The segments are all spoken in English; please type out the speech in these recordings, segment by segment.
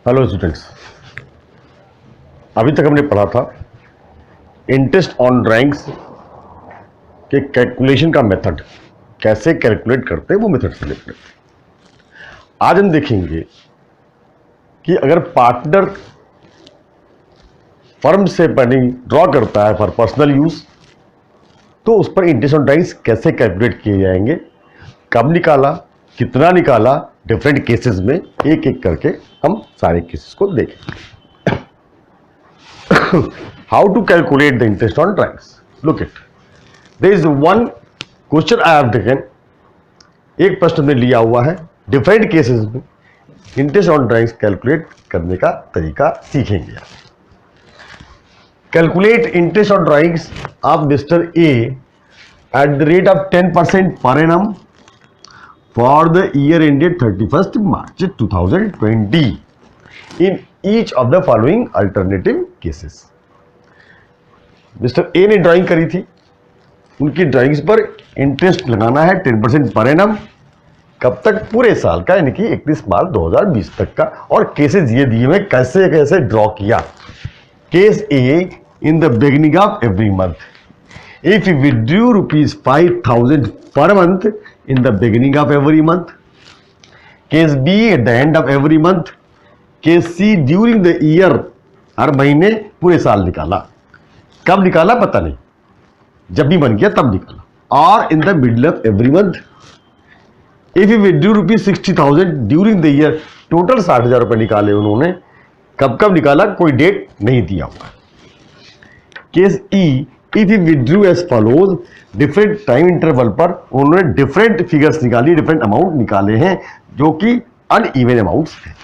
Hello students, अभी तक हमने पढ़ा था इंटरेस्ट ऑन ड्राइंग्स के कैलकुलेशन का मेथड, कैसे कैलकुलेट करते हैं वो मेथड से रिलेटेड। आज हम देखेंगे कि अगर पार्टनर फर्म से मनी ड्रॉ करता है फॉर पर्सनल यूज तो उस पर इंटरेस्ट ऑन ड्राइंग्स कैसे कैलकुलेट किए जाएंगे, कब निकाला, कितना निकाला, डिफरेंट केसेस में एक एक करके हम सारे केसेस को देखेंगे। How to calculate the interest on drawings? Look it, there is one question I have taken. एक प्रश्न में लिया हुआ है, डिफरेंट केसेस में इंटरेस्ट ऑन ड्राइंग्स कैलकुलेट करने का तरीका सीखेंगे। Calculate interest on drawings of mister A at the rate of 10% per annum for the year ended 31st March 2020 in each of the following alternative cases. Mister A ने drawing करी थी, उनकी drawings पर interest लगाना है 10% per annum. कब तक? पूरे साल का, यानी कि 31 मार्च 2020 तक का। और केसेस ये दिए हुए कैसे कैसे ड्रॉ किया। Case A, in the beginning of every month if you withdrew rupees 5,000 per month in the beginning of every month. Case B, at the end of every month. Case C, during the year, हर महीने पूरे साल निकाला। कब निकाला पता नहीं, जब भी बन गया तब निकाला। और in the middle of every month. If you withdrew rupees 60,000 during the year, total 60,000 रुपए निकाले उन्होंने। कब कब निकाला कोई डेट नहीं दिया हुआ। Case E, if you withdraw as follows, different time interval पर उन्होंने डिफरेंट फिगर्स निकाली, डिफरेंट अमाउंट निकाले हैं जो कि अनइवन अमाउंट्स हैं।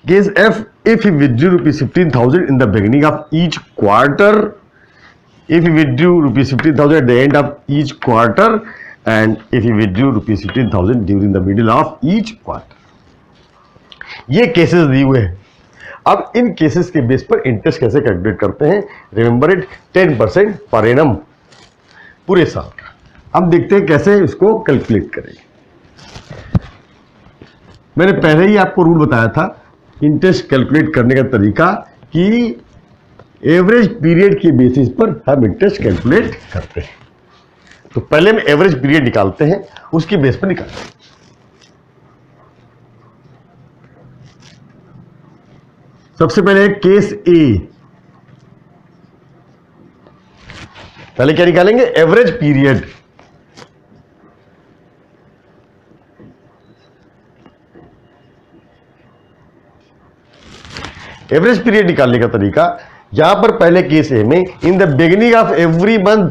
Case F, if you withdraw rupees 15,000 in the beginning of each quarter, if you withdraw rupees 15,000 at the end of each quarter, and if you withdraw rupees 15,000 during the middle of each quarter. ये cases दिए हुए हैं। अब इन cases के base पर interest कैसे calculate करते हैं? रिमेंबर इट, 10% पर एनम, पूरे साल का। हम देखते हैं कैसे इसको कैलकुलेट करेंगे। मैंने पहले ही आपको रूल बताया था इंटरेस्ट कैलकुलेट करने का तरीका, कि एवरेज पीरियड के बेसिस पर हम इंटरेस्ट कैलकुलेट करते हैं। तो पहले हम एवरेज पीरियड निकालते हैं, उसके बेस पर निकालते हैं। सबसे पहले केस ए, पहले क्या निकालेंगे? Average period. एवरेज पीरियड निकालने का तरीका, यहां पर पहले केस ए में, in the beginning of every month,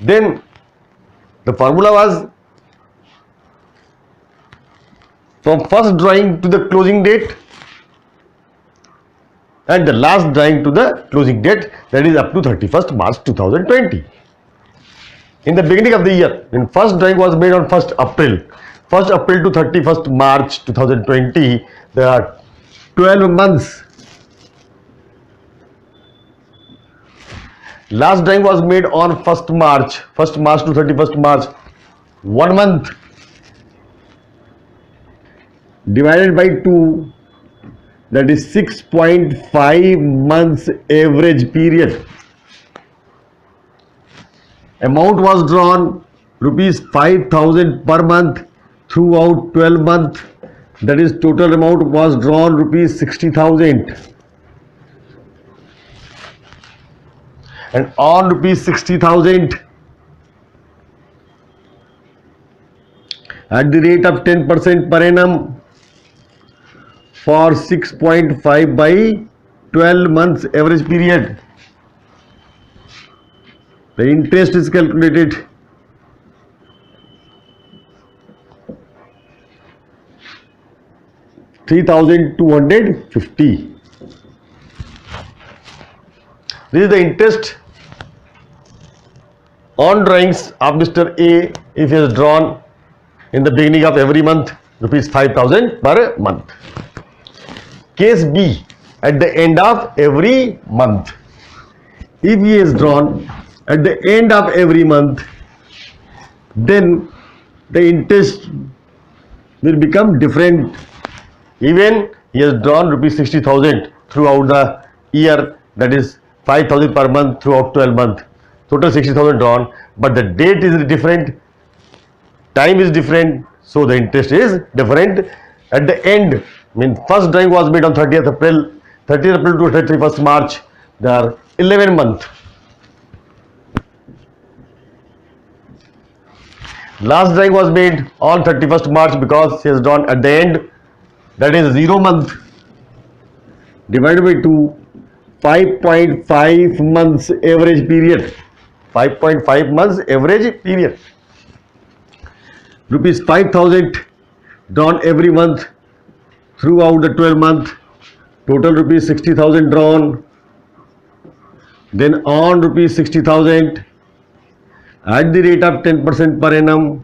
then the formula was from first drawing to the closing date and the last drawing to the closing date, that is up to 31st March 2020. In the beginning of the year, when first drawing was made on 1st April to 31st March 2020, there are 12 months. Last drawing was made on 1st March to 31st March, 1 month divided by 2, that is 6.5 months average period. Amount was drawn rupees 5,000 per month throughout 12 months. That is total amount was drawn rupees 60,000. And on rupees 60,000 at the rate of 10% per annum for 6.5 by 12 months average period, the interest is calculated. $3,250. This is the interest on drawings of Mr. A if he has drawn in the beginning of every month rupees 5,000 per month. Case B, at the end of every month, if he is drawn at the end of every month, then the interest will become different Even he has drawn rupees 60,000 throughout the year, that is 5,000 per month throughout 12 months, total 60,000 drawn, but the date is different, time is different, so the interest is different. At the end, first drawing was made on 30th April to 31st March, there are 11 months. Last drawing was made on 31st March because he has drawn at the end, that is 0 month, divided by 2, 5.5 months average period, 5.5 months average period. Rupees 5,000 drawn every month throughout the 12 months, total rupees 60,000 drawn, then on rupees 60,000 at the rate of 10% per annum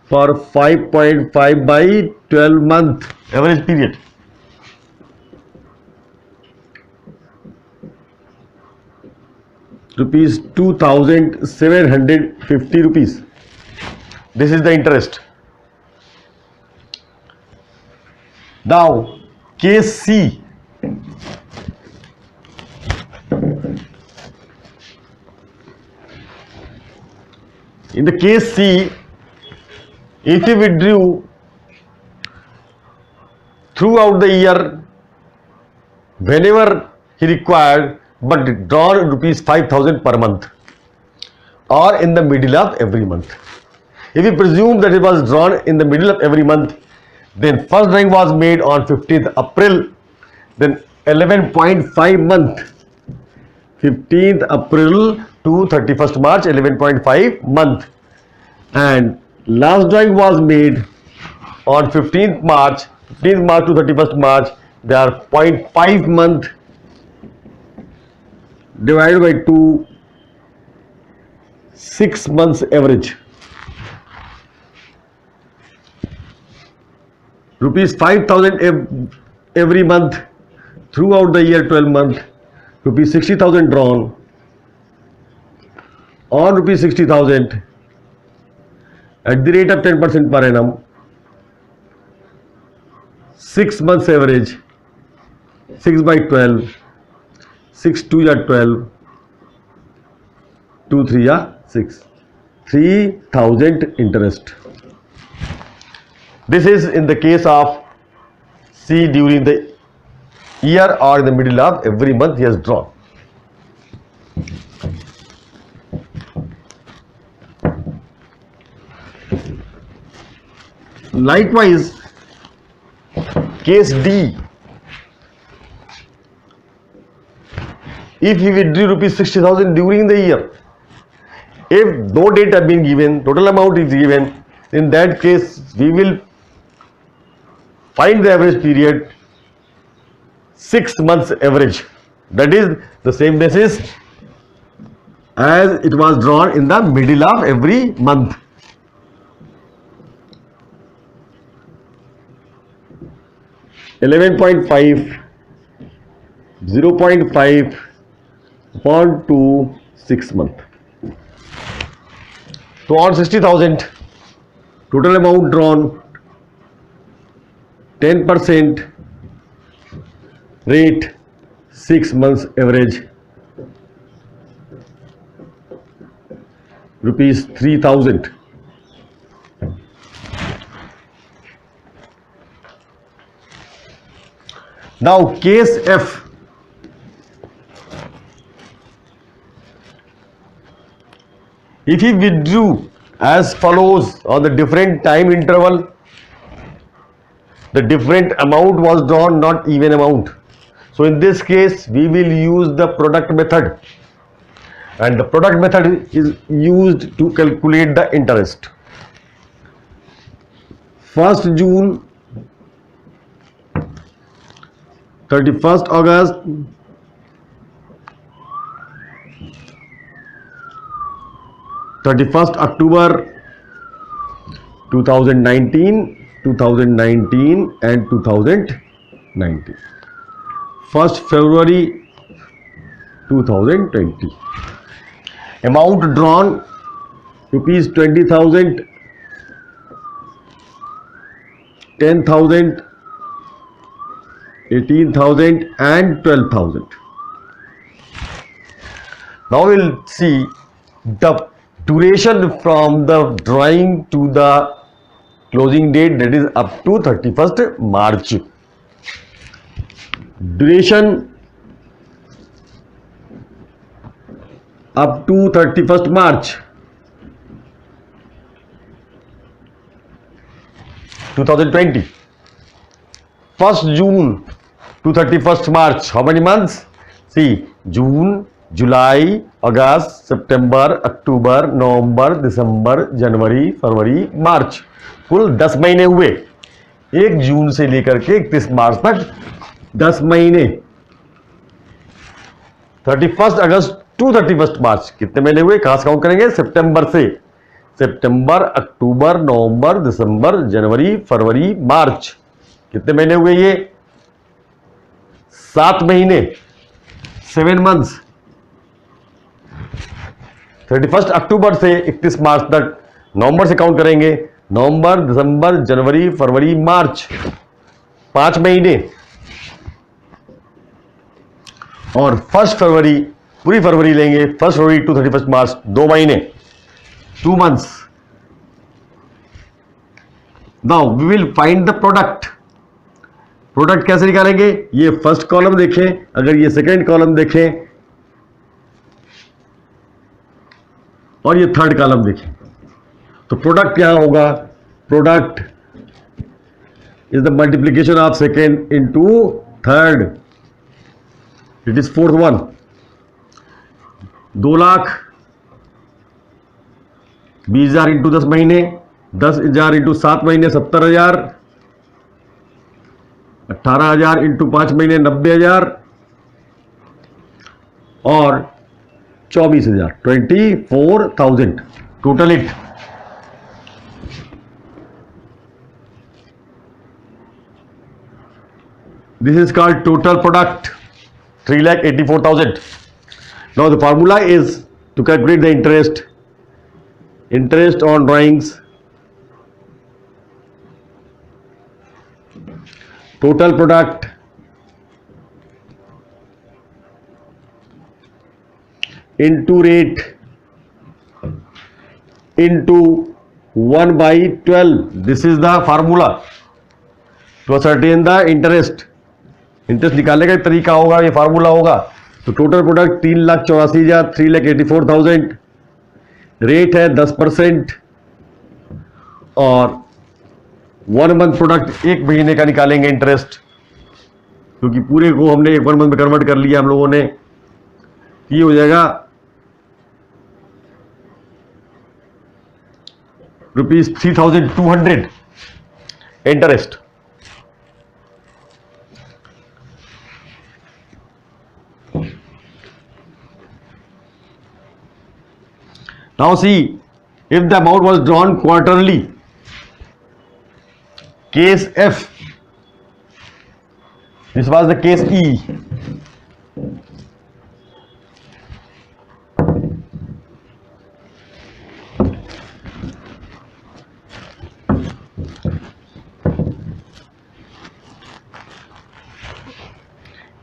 for 5.5 by 12 month average period. Rupees 2,750 rupees. This is the interest. Now, case C. In the case C, if he withdrew throughout the year whenever he required, but drawn rupees 5,000 per month or in the middle of every month. If we presume that it was drawn in the middle of every month, then first drawing was made on 15th April, then 11.5 month, 15th April to 31st March, 11.5 month, and last drawing was made on 15th March to 31st March, they are 0.5 month divided by 2, 6 months average. Rupees 5,000 every month throughout the year 12 months, rupees 60,000 drawn, on rupees 60,000 at the rate of 10% per annum, 6 months average, 6 by 12, 6 2 are 12, 2 3 are 6, 3,000 interest. This is in the case of C during the year or in the middle of every month he has drawn. Likewise, case D, if he withdrew rupees 60,000 during the year, if no date have been given, total amount is given, in that case we will find the average period, 6 months average, that is the same basis as it was drawn in the middle of every month. $11.5, 0.5 upon 2, 6 month. So on 60,000, total amount drawn, 10% rate, 6 months average, rupees 3,000. Now case F. If he withdrew as follows on the different time interval, the different amount was drawn, not even amount. So in this case we will use the product method, and the product method is used to calculate the interest. 1st June, 31st August, 31st October 2019 and 2019, 1st February 2020. Amount drawn rupees 20,000, 10,000, 18,000 and 12,000. Now we'll see the duration from the drawing to the closing date, that is up to 31st March. Duration up to 31st March 2020. 1st June to 31st March. How many months? See, June, July, August, September, October, November, December, जनवरी, फरवरी, मार्च, कुल 10 महीने हुए. 1 जून से लेकर के 31 मार्च तक 10 महीने. 31 अगस्त to 31 मार्च कितने महीने हुए? कहां से काउंट करेंगे? सितंबर से. सितंबर, अक्टूबर, नवंबर, दिसंबर, जनवरी, फरवरी, मार्च, कितने महीने हुए? ये 7 महीने, 7 मंथ्स. 31 अक्टूबर से 31 मार्च तक नवंबर से काउंट करेंगे. नवंबर, दिसंबर, जनवरी, फरवरी, मार्च, 5 महीने. और 1 फरवरी, पूरी फरवरी लेंगे, 1 फरवरी टू 31 मार्च, 2 महीने, 2 months. Now we will find the product. Product कैसे निकालेंगे? ये फर्स्ट कॉलम देखें, अगर ये सेकेंड कॉलम देखें और ये थर्ड कॉलम देखें, तो प्रोडक्ट क्या होगा? Product is the multiplication of second into third. It is fourth one. 2,20,000 into 10 महीने, 10,000 इंटू 7 महीने 70,000, 18,000 इंटू 5 महीने 90,000 और 24,000, 24,000 total it. This is called total product, 3,84,000. Now the formula is to calculate the interest on drawings. Total product into rate into 1/12. This is the formula to ascertain the interest. Interest निकालने का तरीका होगा, ये formula होगा. तो total product 3,84,000, 3,84,000. Rate है 10% और 1 month product 1 महीने का निकालेंगे इंटरेस्ट, क्योंकि पूरे को हमने 1 मंथ में कन्वर्ट कर लिया हम लोगों ने. ये हो जाएगा ₹3,200 interest. Now see, if the amount was drawn quarterly, case F, this was the case E.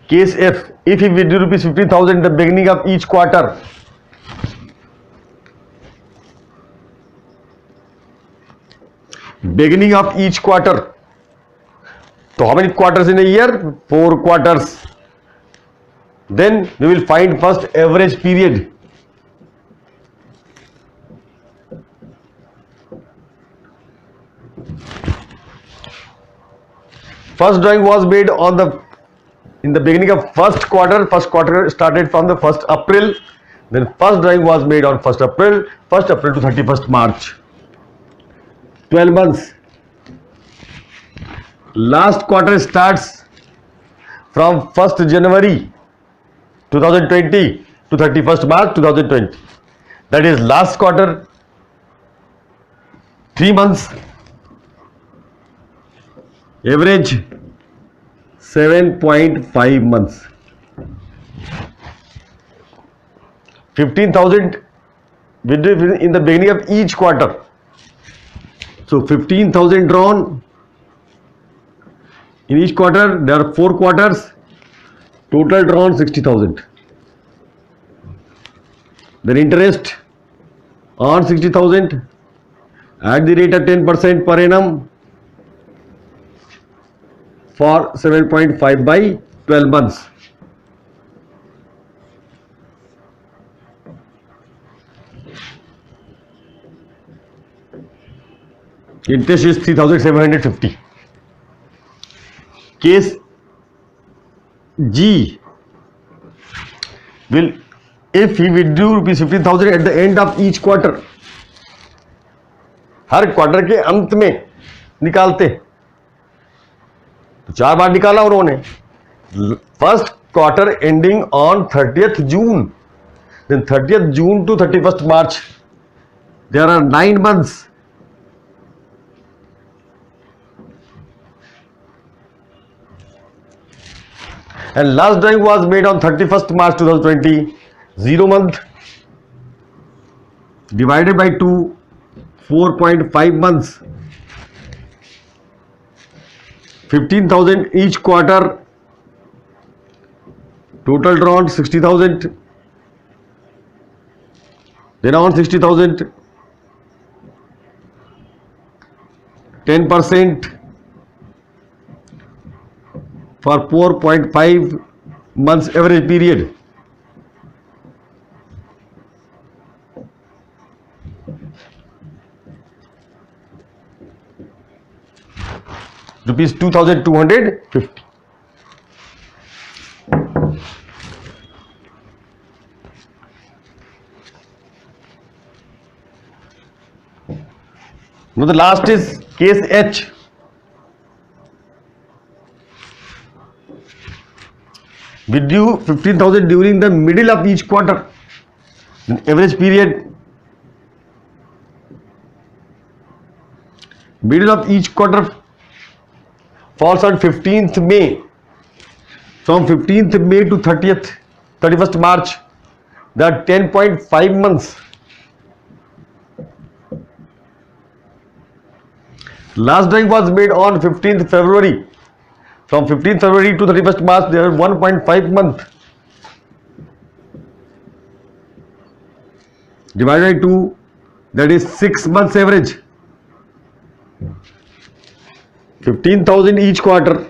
Case F, if he withdrew ₹15,000 at the beginning of each quarter, beginning of each quarter. So how many quarters in a year? 4 quarters. Then we will find first average period. First drawing was made in the beginning of first quarter. First quarter started from the 1st April. Then first drawing was made on 1st April to 31st March. 12 months. Last quarter starts from 1st January 2020 to 31st March 2020. That is last quarter, 3 months. Average 7.5 months. 15,000 in the beginning of each quarter. So 15,000 drawn In each quarter there are 4 quarters, total drawn 60,000. Then interest on 60,000 at the rate of 10% per annum for 7.5 by 12 months. Interest is 3,750. Case G will, if he withdrew rupees 15,000 at the end of each quarter, her quarter के अंत में निकालते, तो 4 बार निकाला उन्होंने. First quarter ending on 30th June, then 30th June to 31st March, there are 9 months. And last drawing was made on 31st March 2020, 0 month, divided by 2, 4.5 months, 15,000 each quarter, total drawn 60,000, then on 60,000, 10% for 4.5 months average period. Rupees 2,250. Now the last is case H. Withdrew 15,000 during the middle of each quarter. Average period, middle of each quarter falls on 15th May. From 15th May to 31st March, there are 10.5 months. Last drawing was made on 15th February. From 15th February to 31st March, there are 1.5 month. Divided by 2, that is 6 months average. 15,000 each quarter,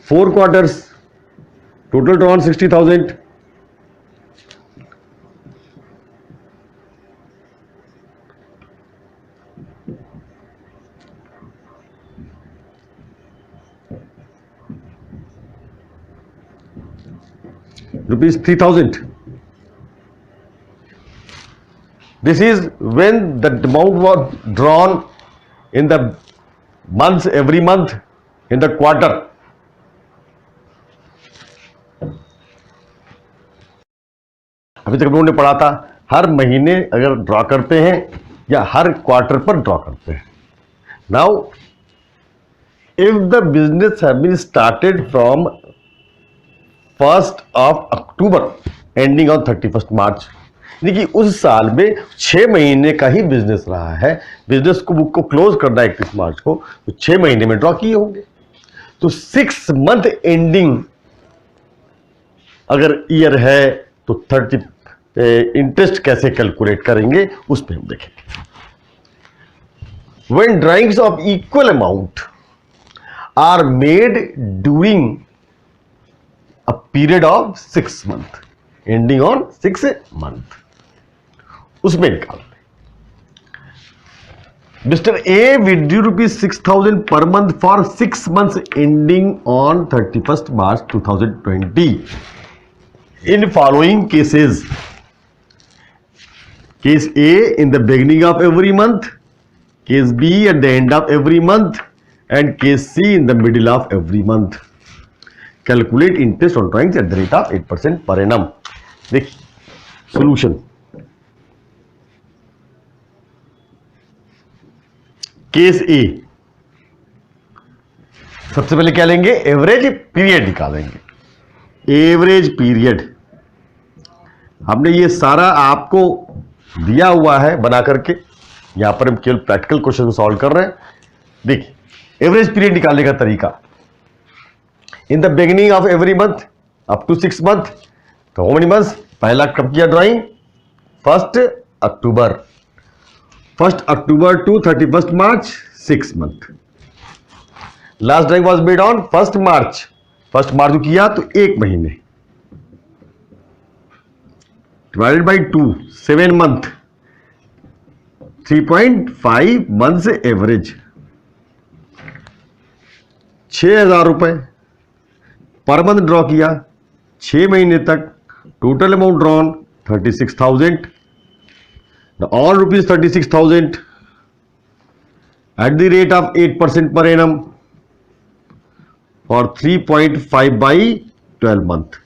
4 quarters, total drawn 60,000. Rupees 3,000. This is when the amount was drawn in the months, every month, in the quarter. अभी तक हम लोगों ने पढ़ा था हर महीने अगर draw करते हैं या हर क्वार्टर पर ड्रॉ करते हैं. Now if the business have been started from 1st of October ending on 31st March, यानी कि उस साल में 6 महीने का ही बिजनेस रहा है. बिजनेस को बुक को क्लोज करना है 31 मार्च को, तो 6 महीने में ड्रॉ किए होंगे. तो 6 मंथ एंडिंग अगर ईयर है तो 30 इंटरेस्ट कैसे कैलकुलेट करेंगे उस पर हम देखेंगे. When drawings of equal amount are made during a period of 6 month ending on 6 month, उसमें निकाल दें. Mister A withdrew rupees 6,000 per month for 6 months ending on 31st March 2020 in following cases. Case A in the beginning of every month, case B at the end of every month, and case C in the middle of every month. Calculate interest on drawings at the rate of 8% per annum. देख solution. Case ए, सबसे पहले क्या लेंगे, average period निकालेंगे. Average period हमने ये सारा आपको दिया हुआ है बना करके, यहां पर हम केवल प्रैक्टिकल क्वेश्चन सॉल्व कर रहे हैं. देखिए एवरेज पीरियड निकालने का तरीका, in the beginning of every month up to 6 month, तो हाउ मेनी मंथ्स, पहला कब किया drawing, 1 October, 1 October to 31 March, 6 month. Last drawing was made on 1 March, 1 March को किया तो 1 महीने, divided by 2, 7 month, 3.5 months average, 6,000 रुपए पर मंथ ड्रॉ किया 6 महीने तक, total amount drawn 36,000, all rupees 36,000 eight the rate of 8% per annum और 3.5 by 12 month.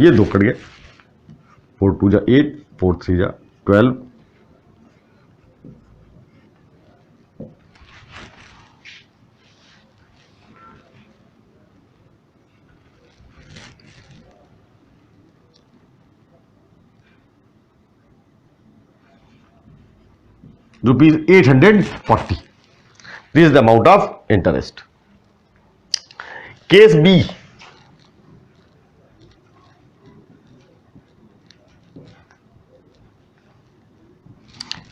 ये 2 कट गए, 4 2 जा 8, 4 3 जा 12, rupees 840. This is the amount of interest. Case B.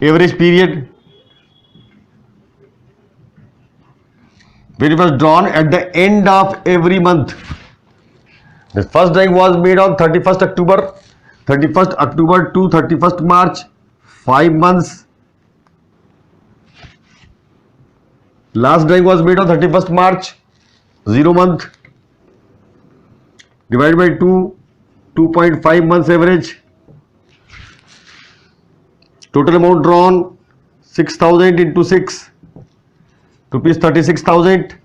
Average period when it was drawn at the end of every month. The first drawing was made on 31st October, 31st October to 31st March, 5 months. Last drawing was made on 31st March, 0 month, divided by 2, 2.5 months average. Total amount drawn 6,000 into 6, rupees 36,000,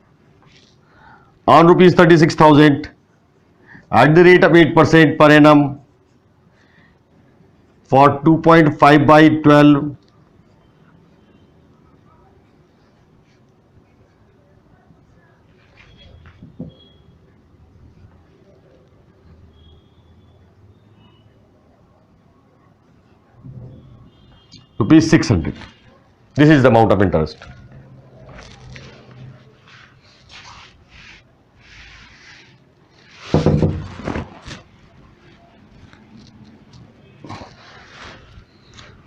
on rupees 36,000 at the rate of 8% per annum for 2.5 by 12. Rupees 600. This is the amount of interest.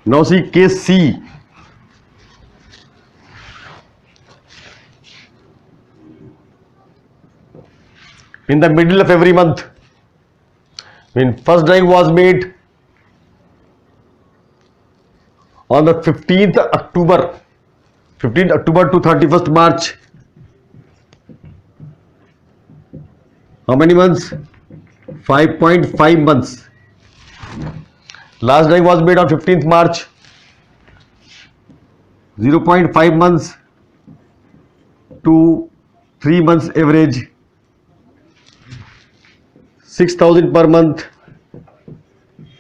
Now see case C. In the middle of every month, when first drawing was made on the 15th October, 15th October to 31st March. How many months? 5.5 months. Last drawing was made on 15th March. 0.5 months to 3 months average. 6,000 per month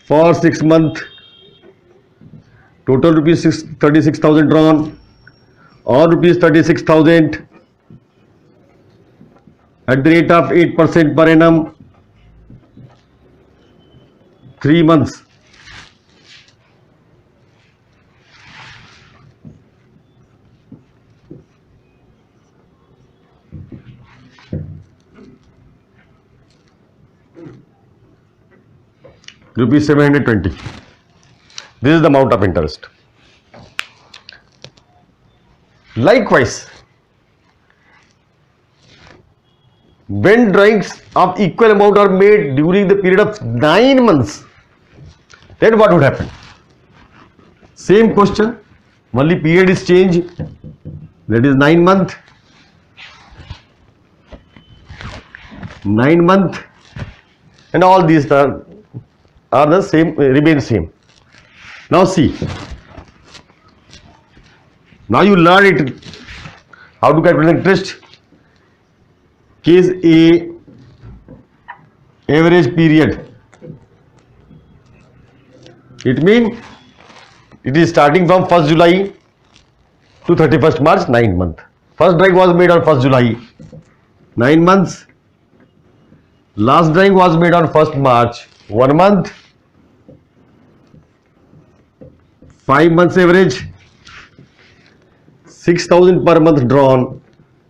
for 6 months. Total rupees 36,000 drawn, or rupees 36,000 at the rate of 8% per annum, 3 months. Rupees 720. This is the amount of interest. Likewise, when drawings of equal amount are made during the period of 9 months, then what would happen? Same question, only period is changed, that is 9 month. 9 month and all these are the same, remain same. Now see, now you learn it, how to calculate interest. Case A, average period. It means it is starting from 1st July to 31st March, 9 months. First drawing was made on 1st July, 9 months. Last drawing was made on 1st March, 1 month. 5 months average. 6,000 per month drawn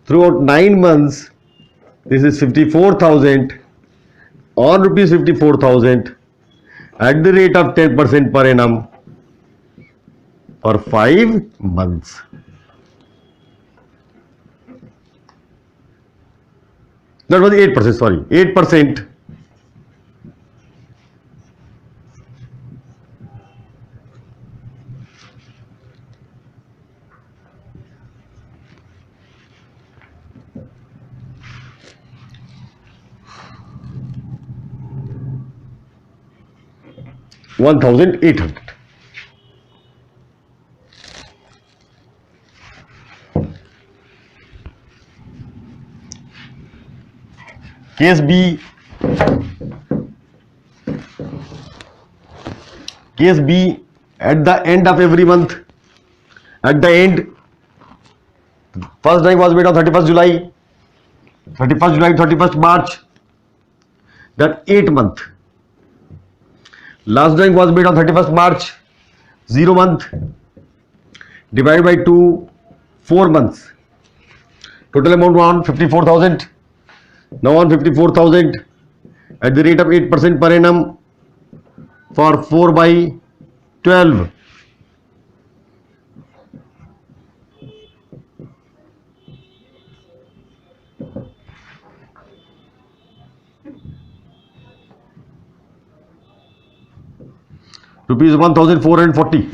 throughout 9 months. This is 54,000 on rupees 54,000 at the rate of 10% per annum for 5 months. That was 8%, sorry, 8%. $1,800. Case B. Case B, at the end of every month, at the end, first drawing was made on 31st July, 31st March, that 8 month. Last drawing was made on 31st March, 0 month, divided by 2, 4 months. Total amount on 54,000. Now on 54,000 at the rate of 8% per annum for 4 by 12. Rupees 1,440.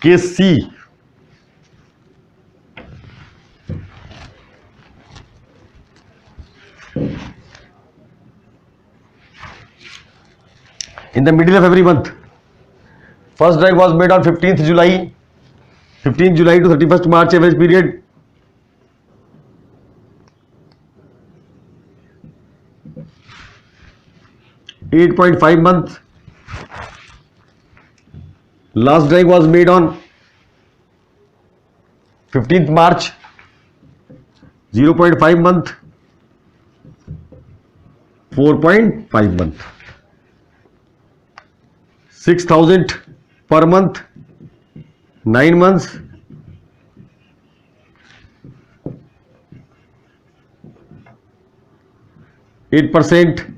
Case C. In the middle of every month, first drawing was made on 15th July, 15th July to 31st March average period. $8.5 month. Last drawing was made on 15th March, 0.5 month, 4.5 month. 6,000 per month, 9 months. %.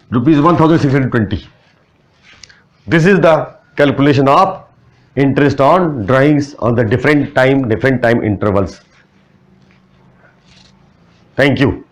Rupees 1,620. This is the calculation of interest on drawings on the different time intervals. Thank you.